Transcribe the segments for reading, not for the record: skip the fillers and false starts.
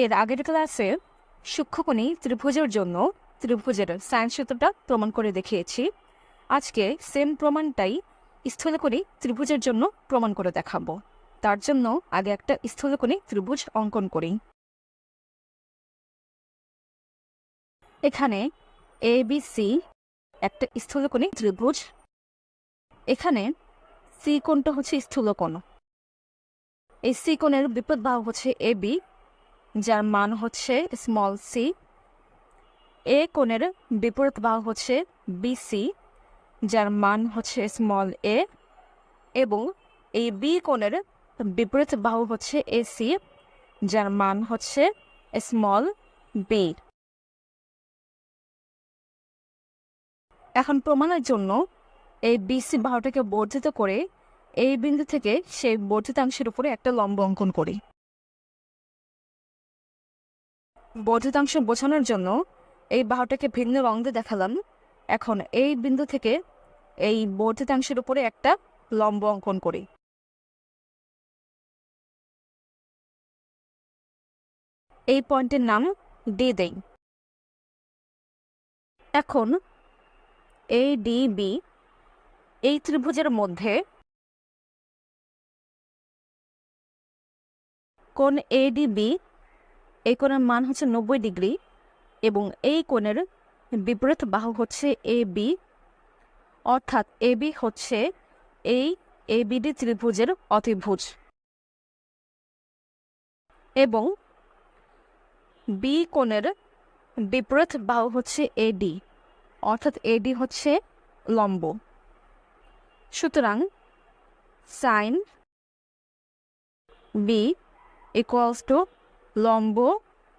এর আগের ক্লাসে সূক্ষ্মকোণী ত্রিভুজের জন্য ত্রিভুজের সাইন সূত্রটা প্রমাণ করে দেখিয়েছি। আজকে সেম প্রমাণটাই স্থূলকোণী ত্রিভুজের জন্য প্রমাণ করে দেখাবো। তার জন্য আগে একটা স্থূলকোণী ত্রিভুজ অঙ্কন করি। এখানে ABC একটা স্থূলকোণী ত্রিভুজ। এখানে সি কোণটা হচ্ছে স্থূলকোণ। এই সি কোণের বিপরীত বাহু হচ্ছে AB, যার মান হচ্ছে স্মল সি। এ কোণের বিপরীত বাহু হচ্ছে বিসি, যার মান হচ্ছে স্মল এ, এবং এই বি কোণের বিপরীত বাহু হচ্ছে এসি, যার মান হচ্ছে স্মল বি। এখন প্রমাণের জন্য এই বিসি বাহুটাকে বর্ধিত করে এই বিন্দু থেকে সেই বর্ধিতাংশের উপরে একটা লম্ব অঙ্কন করি। বর্ধিতাংশ বোঝানোর জন্য এই বাহুটাকে ভিন্ন রং দিয়ে দেখালাম। এখন এই বিন্দু থেকে এই বর্ধিতাংশের উপরে একটা লম্ব অঙ্কন করি। এই পয়েন্টের নাম ডি দেই। এখন ADB এই ত্রিভুজের মধ্যে কোণ ADB, এই কোণের মান হচ্ছে 90 ডিগ্রি, এবং এই কোণের বিপরীত বাহু হচ্ছে AB, অর্থাৎ AB হচ্ছে এই ABD ত্রিভুজের অতিভুজ, এবং বি কোণের বিপরীত বাহু হচ্ছে AD, অর্থাৎ AD হচ্ছে লম্ব। সুতরাং সাইন বি ইকুয়ালস টু লম্ব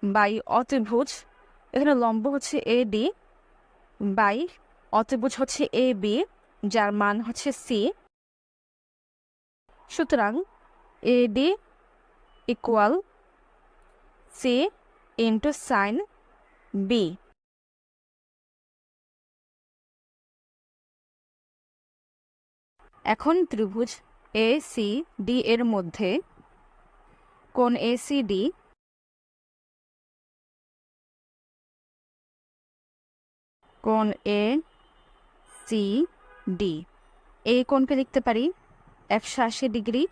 বাই অতিভুজ। এখানে লম্ব হচ্ছে AD বাই অতিভুজ হচ্ছে AB, যার মান হচ্ছে সি। সুতরাং AD equal C into sine B. এখন ত্রিভুজ ACD এর মধ্যে কোণ ACD কোণ ACD, এই কোণকে লিখতে পারি 180 ডিগ্রি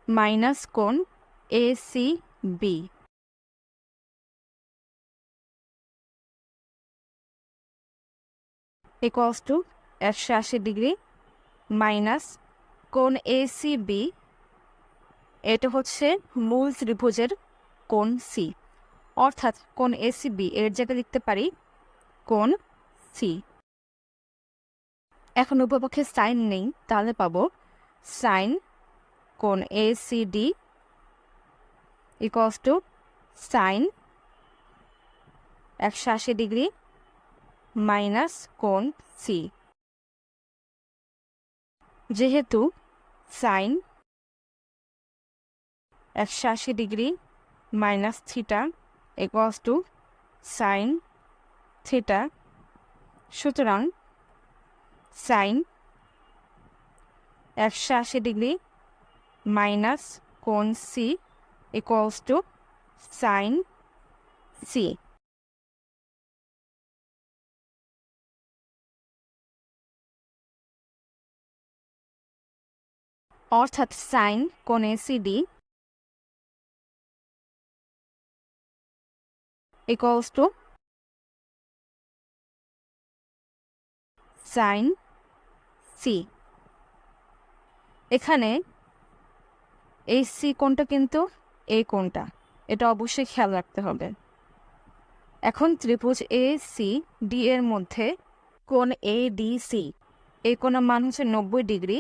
মাইনাস কোণ ACB equals to 180 degree minus কোণ ACB, এটা হচ্ছে মূল ত্রিভুজের কোণ সি, অর্থাৎ কোণ ACB এর জায়গায় লিখতে পারি কোণ সি। এখন উপপক্ষে সাইন নেই, তাহলে পাবো সাইন কোণ ACD equals to sine 180 degree minus কোণ সি। যেহেতু sine 180 degree minus theta equals to sine theta, সুতরাং সাইন 180 ডিগ্রি মাইনাস কোণ C equals to sine C. অর্থাৎ সাইন কোণ ACD equals to sine C. এখানে এই সি কোণটা কিন্তু এই কোণটা, এটা অবশ্যই খেয়াল রাখতে হবে। এখন ত্রিভুজ ACD এর মধ্যে কোণ ADC, এই কোণের মান হচ্ছে 90 ডিগ্রি,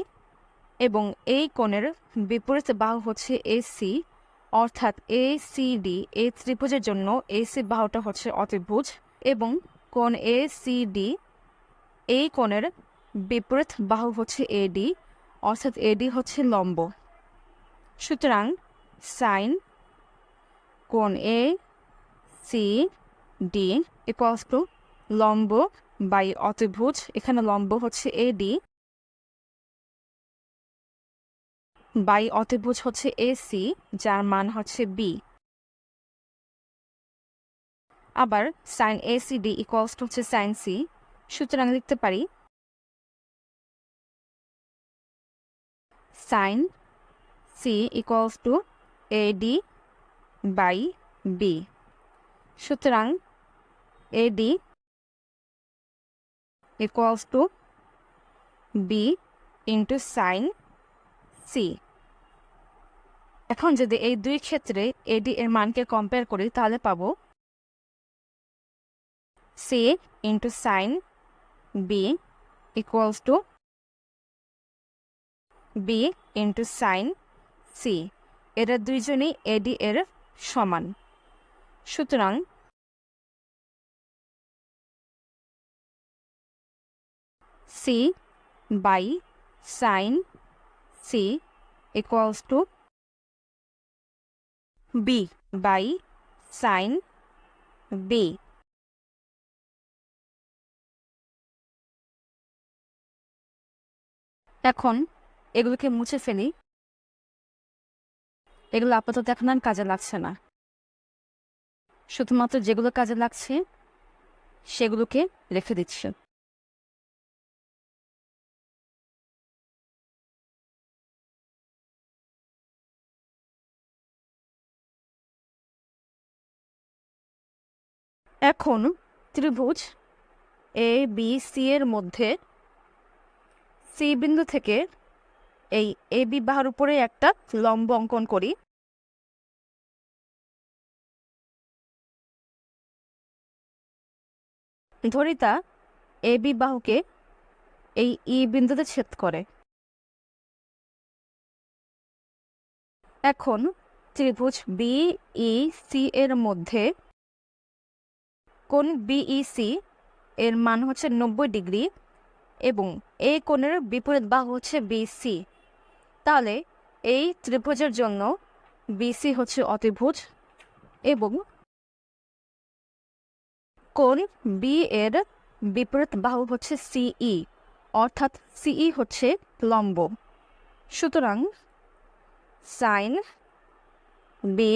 এবং এই কোণের বিপরীত বাহু হচ্ছে AC, অর্থাৎ ACD এই ত্রিভুজের জন্য AC বাহুটা হচ্ছে অতিভুজ, এবং কোণ ACD এই কোণের বিপরীত বাহু হচ্ছে AD, অর্থাৎ AD হচ্ছে লম্ব। সুতরাং সাইন কোণ ACD ইকুয়ালস টু লম্ব বাই অতিভুজ, এখানে লম্ব হচ্ছে AD বাই অতিভুজ হচ্ছে এসি, যার মান হচ্ছে বি। আবার সাইন এসিডি ইকুয়ালস টু হচ্ছে সাইন সি, সুতরাং লিখতে পারি sine C equals to AD by B. সুতরাং AD equals to B into sine C. এখন যদি এই দুই ক্ষেত্রে এডি এর মানকে কম্পেয়ার করি তাহলে পাবো C into sine B equals to B into sine C. এরা দুইজনই এডি এর সমান। সুতরাং C by sine C equals to B by sine B. এখন এগুলোকে মুছে ফেলি, এগুলো আপাতত এখন আর কাজে লাগছে না। শুধুমাত্র যেগুলো কাজে লাগছে সেগুলোকে রেখে দিচ্ছি। এখন ত্রিভুজ এ বি সি এর মধ্যে সি বিন্দু থেকে এই এ বি বাহুর উপরে একটা লম্ব অঙ্কন করি। ধরি তা এ বি বাহুকে এই ই বিন্দুতে ছেদ করে। এখন ত্রিভুজ বি ই সি এর মধ্যে কোণ বিইসি এর মান হচ্ছে 90 ডিগ্রি এবং এই কোণের বিপরীত বাহু হচ্ছে বিসি। তাহলে এই ত্রিভুজের জন্য বিসি হচ্ছে অতিভুজ এবং কোণ বি এর বিপরীত বাহু হচ্ছে সিই, অর্থাৎ সিই হচ্ছে লম্ব। সুতরাং সাইন বি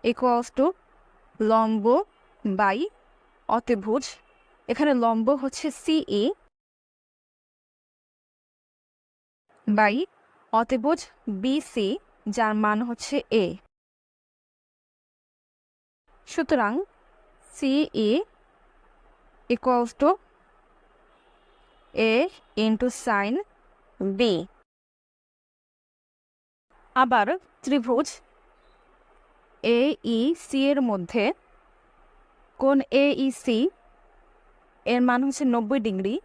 ইকুয়ালস টু লম্ব বাই অতিভুজ, এখানে লম্ব হচ্ছে সিই বাই অতিভুজ বিসি, যার মান হচ্ছে এ। সুতরাং CE equals to A into sine B. আবার ত্রিভুজ এ ই সি এর মধ্যে কোণ এ ই সি এর মান হচ্ছে 90 ডিগ্রি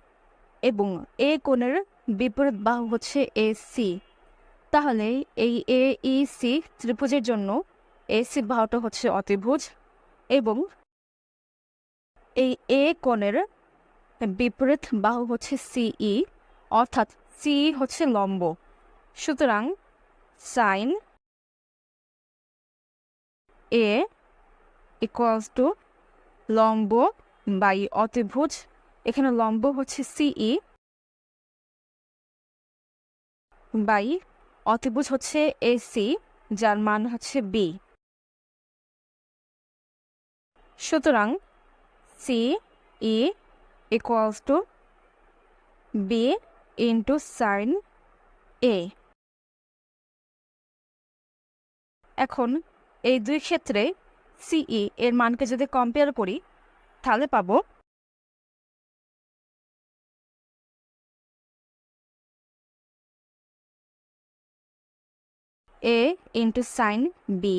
এবং এ কোণের বিপরীত বাহু হচ্ছে এ সি। তাহলে এই এ ই সি ত্রিভুজের জন্য এসি বাহুটা হচ্ছে অতিভুজ এবং এই এ কোণের বিপরীত বাহু হচ্ছে সিই, অর্থাৎ সিই হচ্ছে লম্ব। সুতরাং সাইন এ ইকুয়ালস টু লম্ব বাই অতিভুজ, এখানে লম্ব হচ্ছে সিই বাই অতিভুজ হচ্ছে এসি, যার মান হচ্ছে বি। সুতরাং C E equals to B into sine A. এখন এই দুই ক্ষেত্রে সিই এর মানকে যদি কম্পেয়ার করি তাহলে পাবো A into sine B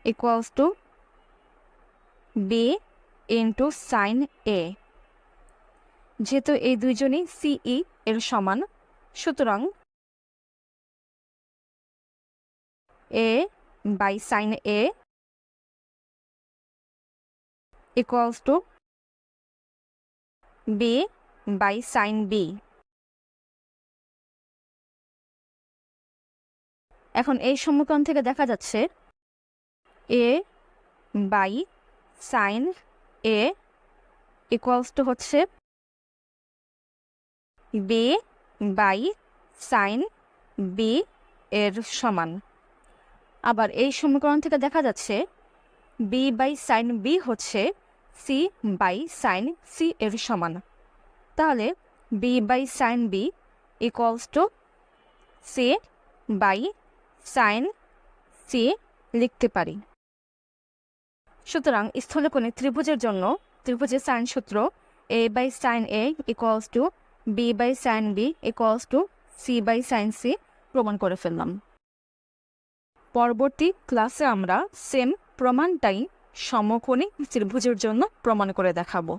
equals to B into sine A. যেহেতু এই দুইজনই সিই এর সমান, সুতরাং A by sine A equals to B by sine B. এখন এই সমীকরণ থেকে দেখা যাচ্ছে A by sine A equals to হচ্ছে বি বাই সাইন বি এর সমান। আবার এই সমীকরণ থেকে দেখা যাচ্ছে বি বাই সাইন বি হচ্ছে সি বাই সাইন সি এর সমান। তাহলে B by sine B equals to C by sine C লিখতে পারি। সুতরাং স্থূলকোণী ত্রিভুজের জন্য ত্রিভুজের সাইন সূত্র A by sine A equals to B by sine B equals to C by sine C প্রমাণ করে ফেললাম। পরবর্তী ক্লাসে আমরা সেম প্রমাণটাই সমকোণী ত্রিভুজের জন্য প্রমাণ করে দেখাবো।